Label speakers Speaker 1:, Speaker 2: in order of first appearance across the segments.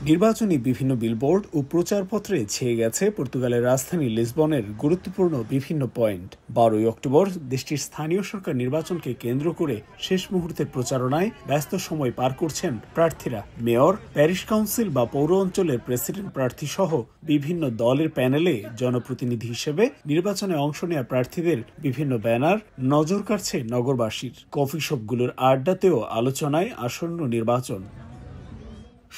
Speaker 1: নির্বাচনী বিভিন্ন বিলবোর্ড ও প্রচারপত্রে ছেয়ে গেছে পর্তুগালের রাজধানী লিসবনের গুরুত্বপূর্ণ বিভিন্ন পয়েন্ট। 12ই অক্টোবর দেশটির স্থানীয় সরকার নির্বাচনকে কেন্দ্র করে শেষ মুহূর্তের প্রচারণায় ব্যস্ত সময় পার করছেন প্রার্থীরা। মেয়র, প্যারিশ কাউন্সিল বা পৌর অঞ্চলের প্রেসিডেন্ট প্রার্থী সহ বিভিন্ন দলের প্যানেলে জনপ্রতিনিধি হিসেবে নির্বাচনে অংশ নেওয়া প্রার্থীদের বিভিন্ন ব্যানার নজর কাড়ছে নগরবাসীর। কফি শপগুলোর আড্ডাতেও আলোচনায় আসন্ন নির্বাচন।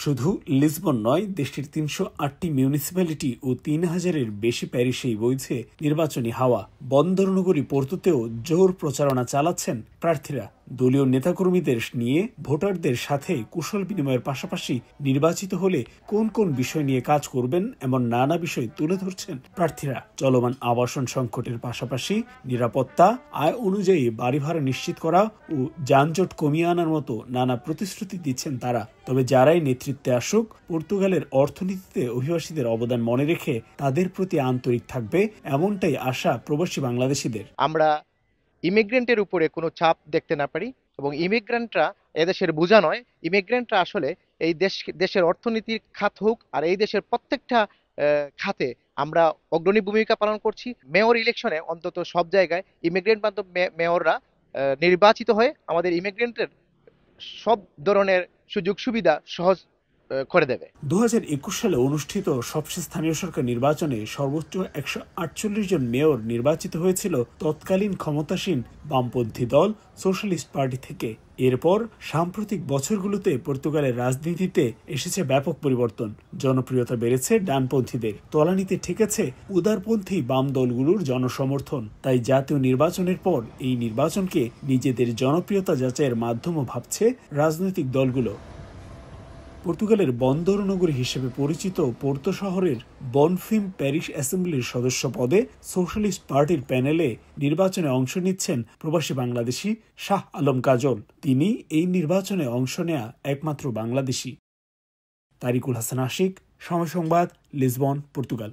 Speaker 1: শুধু লিসবন নয়, দেশটির ৩০৮টি মিউনিসিপ্যালিটি ও ৩,০০০-এর বেশি প্যারিশেই বইছে নির্বাচনী হাওয়া। বন্দরনগরী পোর্তোতেও জোর প্রচারণা চালাচ্ছেন প্রার্থীরা। দলীয় নেতাকর্মীদের নিয়ে ভোটারদের সাথে কুশল বিনিময়ের পাশাপাশি নির্বাচিত হলে কোন কোন বিষয় নিয়ে কাজ করবেন এমন নানা বিষয় তুলে ধরছেন প্রার্থীরা। চলমান আবাসন সংকটের পাশাপাশি নিরাপত্তা, আয় অনুযায়ী বাড়ি ভাড়া নিশ্চিত করা ও যানজট কমিয়ে আনার মতো নানা প্রতিশ্রুতি দিচ্ছেন তারা। তবে যারাই নেতৃত্বে আসুক, পর্তুগালের অর্থনীতিতে অভিবাসীদের অবদান মনে রেখে তাদের প্রতি আন্তরিক থাকবে, এমনটাই আশা প্রবাসী বাংলাদেশিদের।
Speaker 2: আমরা ইমিগ্রেন্টের উপরে কোনো চাপ দেখতে না পারি এবং ইমিগ্রেন্টরা এদেশের বোঝা নয়। ইমিগ্রেন্টরা আসলে এই দেশের অর্থনীতির খাত হোক আর এই দেশের প্রত্যেকটা খাতে আমরা অগ্রণী ভূমিকা পালন করছি। মেয়র ইলেকশনে অন্তত সব জায়গায় ইমিগ্রেন্ট বান্ধব মেয়ররা নির্বাচিত হয়ে আমাদের ইমিগ্রেন্টের সব ধরনের সুযোগ সুবিধা সহজ করে দেবে।
Speaker 1: 2021 সালে অনুষ্ঠিত সবশেষ স্থানীয় সরকার নির্বাচনে সর্বোচ্চ 148 জন মেয়র নির্বাচিত হয়েছিল তৎকালীন ক্ষমতাসীন বামপন্থী দল সোশ্যালিস্ট পার্টি থেকে। এরপর সাম্প্রতিক বছরগুলোতে পর্তুগালের রাজনীতিতে এসেছে ব্যাপক পরিবর্তন। জনপ্রিয়তা বেড়েছে ডানপন্থীদের, তলানিতে ঠেকেছে উদারপন্থী বাম দলগুলোর জনসমর্থন। তাই জাতীয় নির্বাচনের পর এই নির্বাচনকে নিজেদের জনপ্রিয়তা যাচাইয়ের মাধ্যমও ভাবছে রাজনৈতিক দলগুলো। পর্তুগালের বন্দর নগরী হিসেবে পরিচিত পোর্তো শহরের বনফিম প্যারিশ অ্যাসেম্বলির সদস্য পদে সোশ্যালিস্ট পার্টির প্যানেলে নির্বাচনে অংশ নিচ্ছেন প্রবাসী বাংলাদেশি শাহ আলম কাজল। তিনি এই নির্বাচনে অংশ নেয়া একমাত্র বাংলাদেশি। তারিকুল হাসান আশিক, সময় সংবাদ, লিসবন, পর্তুগাল।